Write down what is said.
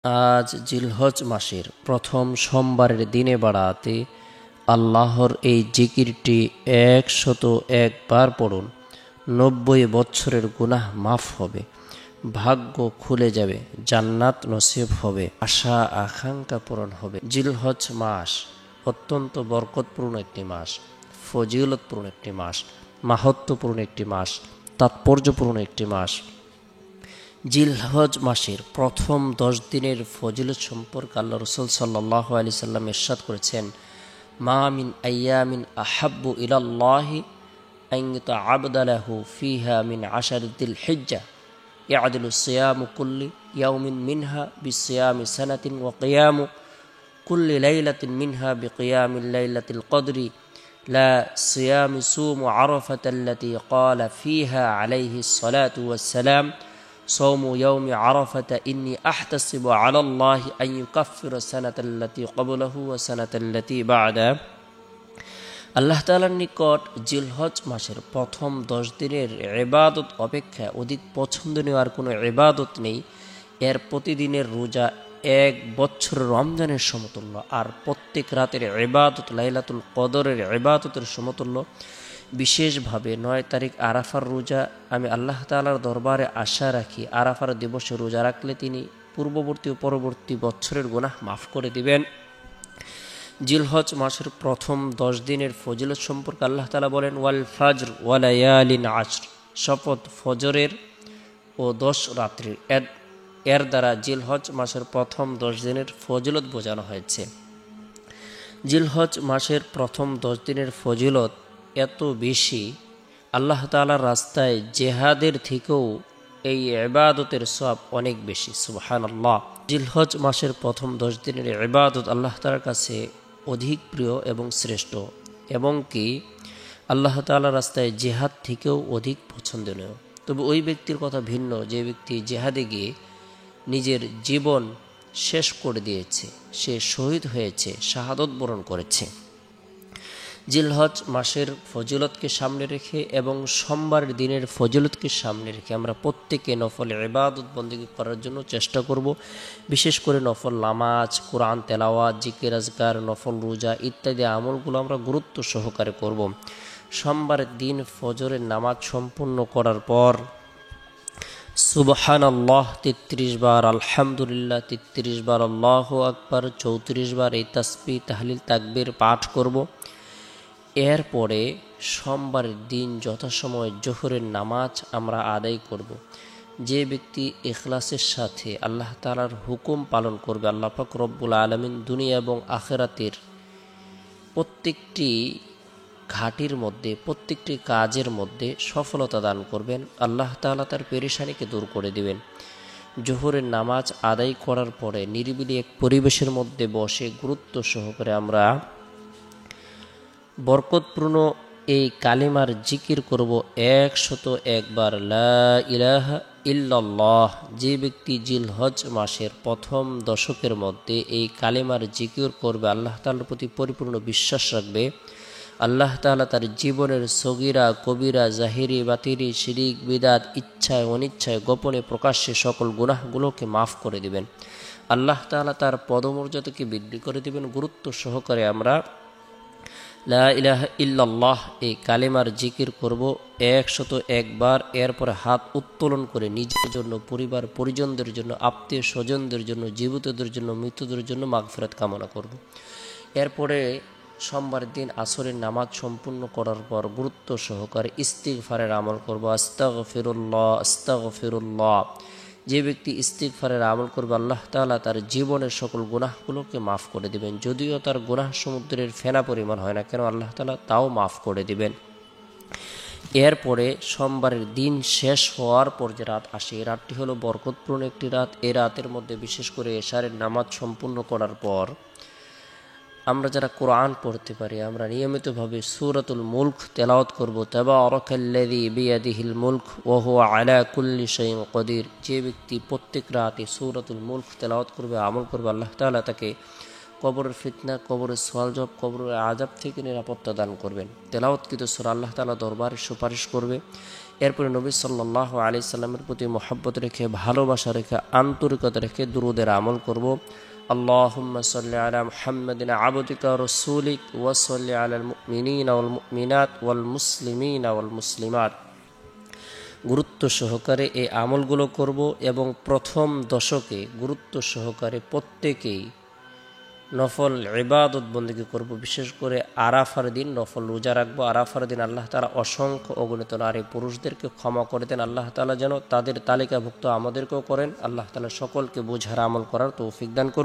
আজ জিলহজ মাসের প্রথম সোমবারের দিনে বাড়াতে আল্লাহর এই জিকিরটি ১০১ বার পড়ুন। ৯০ বছরের গুনাহ মাফ হবে, ভাগ্য খুলে যাবে, জান্নাত নসিব হবে, আশা আকাঙ্ক্ষা পূরণ হবে। জিলহজ মাস অত্যন্ত বরকতপূর্ণ একটি মাস, ফজিলতপূর্ণ একটি মাস, মাহাত্ম্যপূর্ণ একটি মাস, তাৎপর্যপূর্ণ একটি মাস। জিলহজ মাসের প্রথম ১০ দিনের ফজিলত সম্পর্কে আল্লাহ রসুল সাল্লাল্লাহু আলাইহি সাল্লাম ইরশাদ করেছেন, মা মিন আইয়ামিন আহাব্বু ইলাল্লাহি আন ইউতআবদালাহু ফিহা মিন আশারি যিল হিজ্জা ইয়াদিলু সিয়ামু কুল্লি ইয়াউমিন মিনহা বিসিয়ামি সানাতিন ওয়া কিয়ামু কুল্লি লাইলাতিন মিনহা বিকিয়ামিল লাইলাতিল কদরি লা সিয়ামি সুমু আরাফাতাল্লাতী ক্বালা ফিহা আলাইহিস সালাতু ওয়াস সালাম صوم يوم عرفة إني أحتسب على الله أن يكفر السنة التي قبله والسنة التي بعده। আল্লাহ তাআলার নিকট জিলহজ মাসের প্রথম ১০ দিনের ইবাদত অপেক্ষা অধিক পছন্দনীয় আর কোনো ইবাদত নেই। এর প্রতিদিনের রোজা ১ বছরের রমজানের সমতুল্য, আর প্রত্যেক রাতের ইবাদত লাইলাতুল কদরের ইবাদতের সমতুল্য। বিশেষভাবে ৯ তারিখ আরাফার রোজা আমি আল্লাহ তাআলার দরবারে আশা রাখি, আরাফার দিবসে রোজা রাখলে তিনি পূর্ববর্তী ও পরবর্তী বছরের গুনাহ মাফ করে দিবেন। জিলহজ মাসের প্রথম ১০ দিনের ফজিলত সম্পর্কে আল্লাহ তাআলা বলেন, ওয়াল ফাজর ওয়া লায়ালিন আশর, শপথ ফজরের ও ১০ রাত্রির। এর দ্বারা জিলহজ মাসের প্রথম ১০ দিনের ফজিলত বোঝানো হয়েছে। জিলহজ মাসের প্রথম ১০ দিনের ফজিলত এত বেশি, আল্লাহ তাআলার রাস্তায় জেহাদের থেকেও এই ইবাদতের সওয়াব অনেক বেশি। সুবহানাল্লাহ। জিলহজ মাসের প্রথম ১০ দিনের ইবাদত আল্লাহ তাআলার কাছে অধিক প্রিয় এবং শ্রেষ্ঠ, এবং কি আল্লাহ তাআলার রাস্তায় জেহাদ থেকেও অধিক পছন্দনীয়। তবে ওই ব্যক্তির কথা ভিন্ন যে ব্যক্তি জেহাদে গিয়ে নিজের জীবন শেষ করে দিয়েছে, সে শহীদ হয়েছে, শাহাদত বরণ করেছে। জিলহজ মাসের ফজিলতকে সামনে রেখে এবং সোমবারের দিনের ফজিলতকে সামনে রেখে আমরা প্রত্যেকে নফল ইবাদত বন্দেগী করার জন্য চেষ্টা করব। বিশেষ করে নফল নামাজ, কোরআন তেলাওয়াত, জিকির আজকার, নফল রোজা ইত্যাদি আমলগুলো আমরা গুরুত্ব সহকারে করব। সোমবারের দিন ফজরের নামাজ সম্পূর্ণ করার পর সুবহানাল্লাহ ৩৩ বার, আলহামদুলিল্লাহ ৩৩ বার, আল্লাহু আকবার ৩৪ বার এই তাসবিহ তাহলিল তাকবীর পাঠ করব। এরপরে সোমবারের দিন যথাসময়ে জোহরের নামাজ আমরা আদায় করব। যে ব্যক্তি ইখলাসের সাথে আল্লাহ তাআলার হুকুম পালন করবে, আল্লাহ পাক রব্বুল আলামিন দুনিয়া এবং আখিরাতের প্রত্যেকটি ঘাটির মধ্যে, প্রত্যেকটি কাজের মধ্যে সফলতা দান করবেন। আল্লাহ তাআলা তার পেরেশানিকে দূর করে দিবেন। জোহরের নামাজ আদায় করার পরে নিরিবিলি এক পরিবেশের মধ্যে বসে গুরুত্ব সহকারে আমরা বরকতপূর্ণ এই কালিমার জিকির করব ১০১ বার, লা ইলাহা ইল্লাল্লাহ। যে ব্যক্তি জিলহজ মাসের প্রথম দশকের মধ্যে এই কালিমার জিকির করবে, আল্লাহ তাআলার প্রতি পরিপূর্ণ বিশ্বাস রাখবে, আল্লাহ তাআলা তার জীবনের সগীরা কবিরা, জাহিরি বাতিরি, শিরিক বিদাত, ইচ্ছায় অনিচ্ছায়, গোপনে প্রকাশ্যে সকল গুনাহগুলোকে মাফ করে দিবেন। আল্লাহ তাআলা তার পদমর্যাদাকে বৃদ্ধি করে দিবেন। গুরুত্ব সহকারে আমরা লা ইলাহা ইল্লাল্লাহ এই কালিমার জিকির করব ১০১ বার। এরপরে হাত উত্তোলন করে নিজের জন্য, পরিবার পরিজনদের জন্য, আত্মীয় স্বজনদের জন্য, জীবিতদের জন্য, মৃতদের জন্য মাগফিরাত কামনা করব। এরপরে সোমবার দিন আসরের নামাজ সম্পূর্ণ করার পর গুরুত্ব সহকারে ইস্তিগফারের আমল করব। আস্তাগফিরুল্লাহ আস্তাগফিরুল্লাহ। যে ব্যক্তি ইস্তিগফারের আমল করবে, আল্লাহ তাআলা তার জীবনের সকল গুনাহগুলোকে মাফ করে দিবেন। যদিও তার গুনাহ সমুদ্রের ফেনা পরিমাণ হয় না কেন, আল্লাহ তাআলা তাও মাফ করে দিবেন। এরপরে সোমবারের দিন শেষ হওয়ার পর যে রাত আসে, এই রাতটি হলো বরকতপূর্ণ একটি রাত। এই রাতের মধ্যে বিশেষ করে এশারের নামাজ সম্পূর্ণ করার পর আমরা যারা কোরআন পড়তে পারি, আমরা নিয়মিতভাবে সূরাতুল মুলক তেলাওয়াত করব। তাবারাকাল্লাযী বিয়াদিহিল মুলক ওয়া হুয়া আলা কুল্লি শাইইন কদির। যে ব্যক্তি প্রত্যেক রাতে সূরাতুল মুলক তেলাওয়াত করবে, আমল করবে, আল্লাহ তাআলা তাকে কবরের ফিতনা, কবরের সওয়াল জবাব, কবরের আযাব থেকে নিরাপত্তা দান করবেন। তেলাওয়াতকৃত সূরা আল্লাহ তাআলা দরবারে সুপারিশ করবে। এরপরে নবী সাল্লাল্লাহু আলাইহি সাল্লামের প্রতি মহব্বত রেখে, ভালোবাসা রেখে, আন্তরিকতা রেখে দুরূদের আমল করব। আল্লাহুম্মা সাল্লি আলা মুহাম্মাদিন আবদিকা ওয়া রাসূলিক ওয়া সাল্লি আলাল মুমিনিনা ওয়াল মুমিনাত ওয়াল মুসলিমিনা ওয়াল মুসলিমাত। গুরুত্ব সহকারে এই আমলগুলো করব এবং প্রথম দশকে গুরুত্ব সহকারে প্রত্যেকেই নফল ইবাদত বন্দেগী করব। বিশেষ করে আরাফার দিন নফল রোজা রাখবো। আরাফার দিন আল্লাহ তাআলা অসংখ্য অগণিত নারী পুরুষদেরকে ক্ষমা করে দেন। আল্লাহ তাআলা যেন তাদের তালিকাভুক্ত আমাদেরকেও করেন। আল্লাহ তাআলা সকলকে বোঝার আমল করার তৌফিক দান করুন।